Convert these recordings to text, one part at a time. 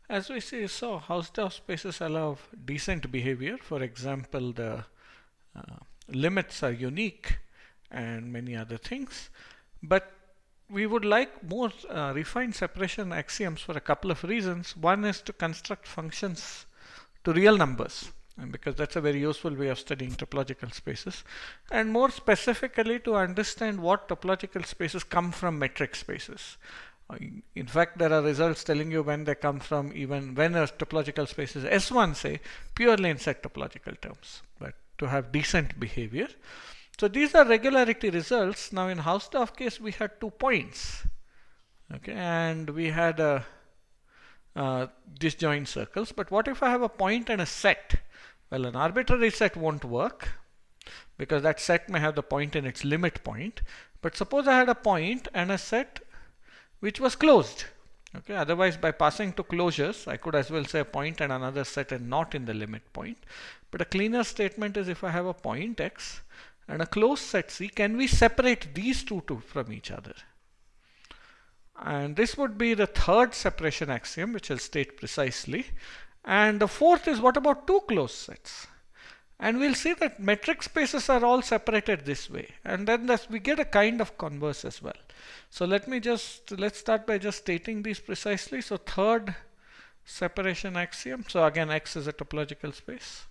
As we see, so Hausdorff spaces allow decent behavior. For example, the uh, limits are unique and many other things. But we would like more refined separation axioms for a couple of reasons. One is to construct functions to real numbers, and because that's a very useful way of studying topological spaces, and more specifically to understand what topological spaces come from metric spaces. In fact, there are results telling you when they come from, even when a topological space is S1, say, purely in set topological terms, but to have decent behavior. So these are regularity results. Now in Hausdorff case, we had 2 points, okay, and we had a disjoint circles. But what if I have a point and a set? Well, an arbitrary set won't work because that set may have the point in its limit point. But suppose I had a point and a set which was closed. Okay, otherwise by passing to closures, I could as well say a point and another set and not in the limit point. But a cleaner statement is if I have a point x and a closed set C, can we separate these two from each other? And this would be the third separation axiom, which I'll state precisely. And the fourth is, what about two closed sets? And we'll see that metric spaces are all separated this way. And then we get a kind of converse as well. So let's start by just stating these precisely. So third separation axiom. So again, X is a topological space.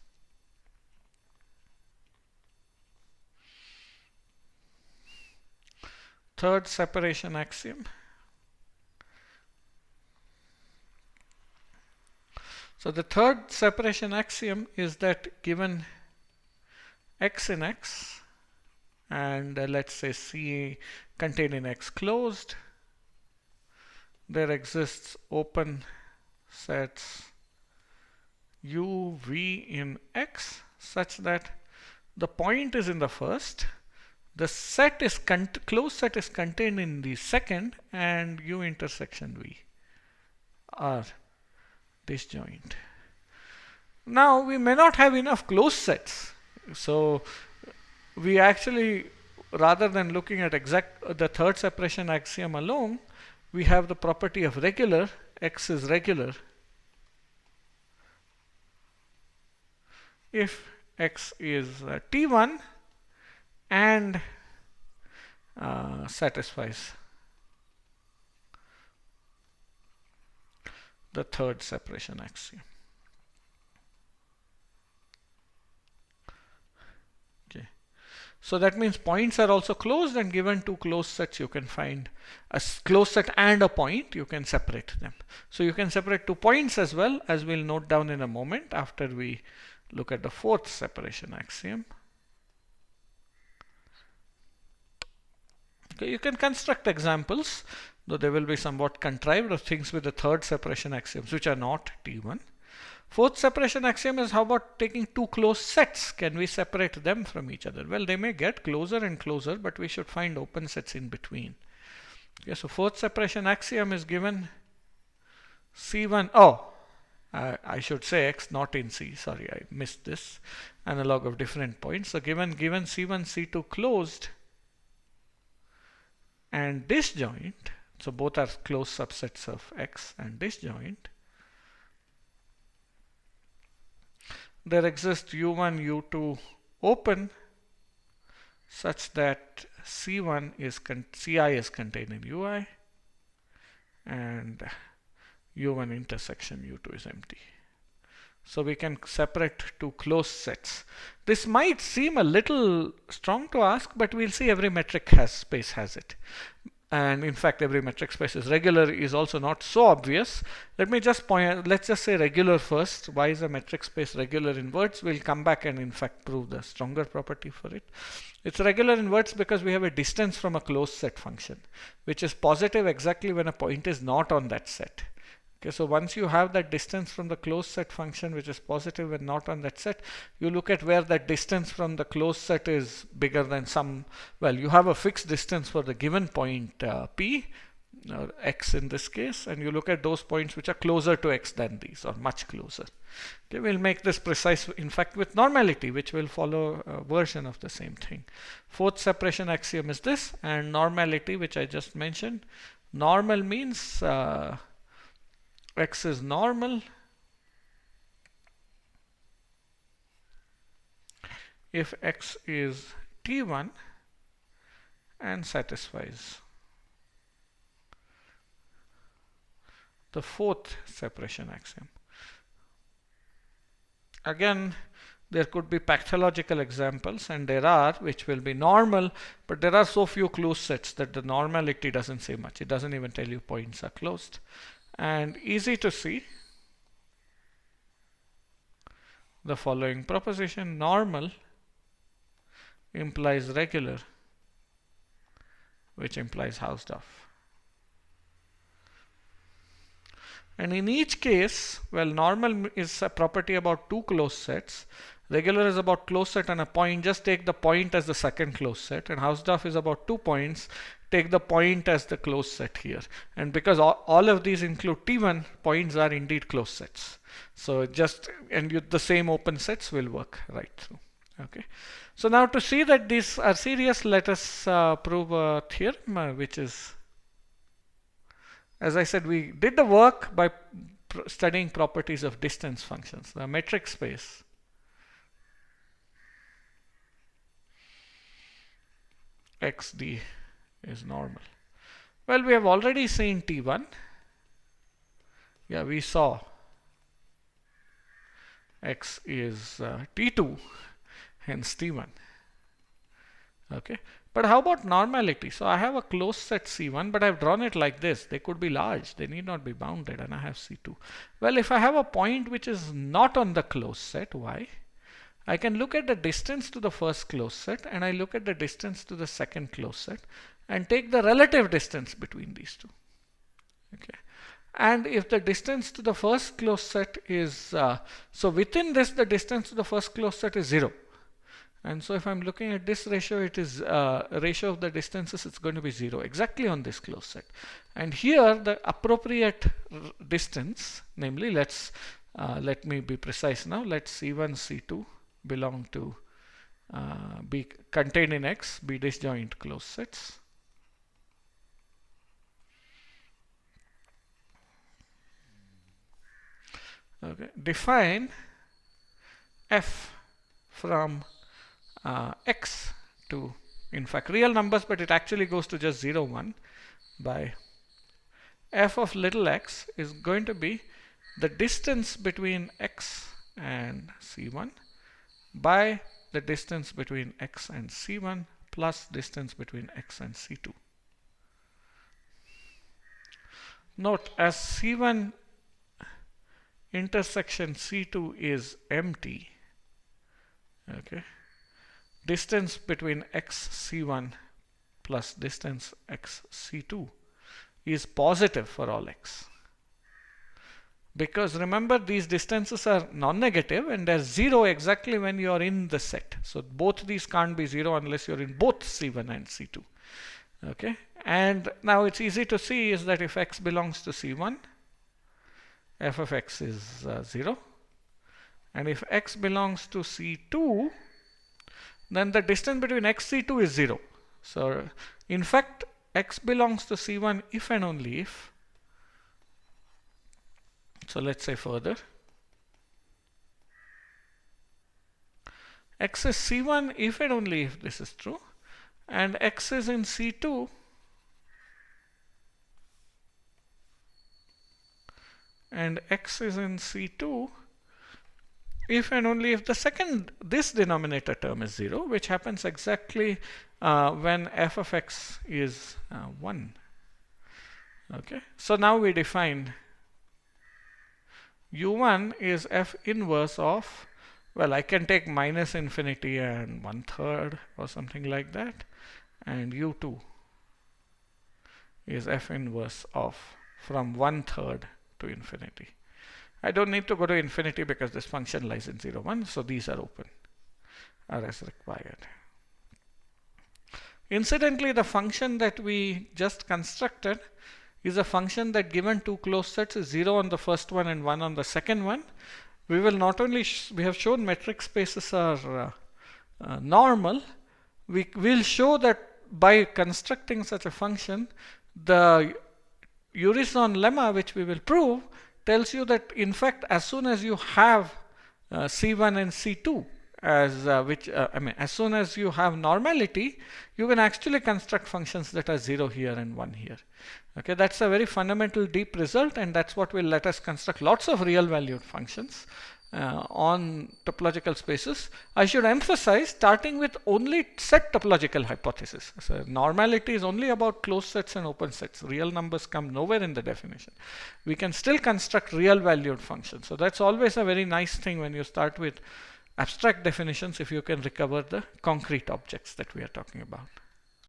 Third separation axiom. So the third separation axiom is that given X in X, and let's say C contained in X closed, there exists open sets U, V in X such that the point is in the first, the set is closed set is contained in the second, and U intersection V are disjoint. Now we may not have enough closed sets. So we actually, rather than looking at the third separation axiom alone, we have the property of regular. X is regular if X is T1 and satisfies the third separation axiom. Okay. So that means points are also closed, and given two closed sets, you can find a closed set and a point, you can separate them. So you can separate 2 points as well, as we'll note down in a moment after we look at the fourth separation axiom. Okay, you can construct examples, though they will be somewhat contrived, of things with the third separation axioms which are not T1. Fourth separation axiom is, how about taking 2 closed sets? Can we separate them from each other? Well, they may get closer and closer, but we should find open sets in between. Okay, so fourth separation axiom is given C1. I should say X, not in C. Sorry, I missed this analog of different points. So given C1, C2 closed and disjoint, so both are closed subsets of X and disjoint, there exists U1, U2 open such that Ci is contained in Ui and U1 intersection U2 is empty. So we can separate 2 closed sets. This might seem a little strong to ask, but we'll see every metric space has it. And in fact, every metric space is regular is also not so obvious. Let me just let's just say regular first. Why is a metric space regular in words? We'll come back and in fact prove the stronger property for it. It's regular in words because we have a distance from a closed set function, which is positive exactly when a point is not on that set. Okay, so once you have that distance from the closed set function, which is positive and not on that set, you look at where that distance from the closed set is bigger than some, well, you have a fixed distance for the given point P, or X in this case, and you look at those points which are closer to X than these, or much closer. Okay, we'll make this precise, in fact, with normality, which will follow a version of the same thing. Fourth separation axiom is this, and normality, which I just mentioned. Normal means X is normal if X is T1 and satisfies the fourth separation axiom. Again, there could be pathological examples, and there are, which will be normal, but there are so few closed sets that the normality doesn't say much. It doesn't even tell you points are closed. And easy to see the following proposition: normal implies regular, which implies Hausdorff. And in each case, well, normal is a property about two closed sets. Regular is about closed set and a point. Just take the point as the second closed set. And Hausdorff is about 2 points. Take the point as the closed set here. And because all of these include T1, points are indeed closed sets. So the same open sets will work right through. Okay. So now to see that these are serious, let us prove a theorem, which is, as I said, we did the work by studying properties of distance functions. The metric space XD is normal. Well, we have already seen T1. Yeah, we saw X is T2, hence T1. Okay. But how about normality? So I have a closed set C1, but I've drawn it like this. They could be large. They need not be bounded, and I have C2. Well, if I have a point which is not on the closed set, why? I can look at the distance to the first closed set, and I look at the distance to the second closed set, and take the relative distance between these two. Okay. And if the distance to the first closed set is, so within this, the distance to the first closed set is 0. And so if I'm looking at this ratio, it is a ratio of the distances, it's going to be 0, exactly on this closed set. And here, the appropriate distance, namely, let me be precise now, let C1, C2 belong to, be contained in X, be disjoint closed sets. Okay. Define F from X to, in fact, real numbers, but it actually goes to just 0, 1 by F of little x is going to be the distance between X and C1 by the distance between X and C1 plus distance between X and C2. Note, as C1 intersection C2 is empty, okay, distance between X C1 plus distance X C2 is positive for all X. Because remember, these distances are non-negative and they're 0 exactly when you're in the set. So both these can't be 0 unless you're in both C1 and C2. Okay, and now it's easy to see is that if X belongs to C1, f of X is 0. And if X belongs to C2, then the distance between X C2 is 0. So in fact, X belongs to C1 if and only if. So let's say further. X is C1 if and only if this is true. And X is in C2 and X is in C2 if and only if the second, this denominator term is 0, which happens exactly when f of X is 1. Okay, so now we define U1 is f inverse of, well, I can take minus infinity and 1/3 or something like that, and U2 is f inverse of from 1/3 to infinity. I don't need to go to infinity because this function lies in 0, 1, so these are open, are as required. Incidentally, the function that we just constructed is a function that given two closed sets is 0 on the first one and 1 on the second one. We will not only, we have shown metric spaces are normal, we will show that by constructing such a function, the Urysohn lemma, which we will prove, tells you that in fact as soon as you have C1 and C2 as as soon as you have normality, you can actually construct functions that are 0 here and 1 here. Okay, that's a very fundamental deep result, and that's what will let us construct lots of real valued functions on topological spaces. I should emphasize, starting with only set topological hypothesis. So normality is only about closed sets and open sets. Real numbers come nowhere in the definition. We can still construct real valued functions. So that's always a very nice thing when you start with abstract definitions, if you can recover the concrete objects that we are talking about.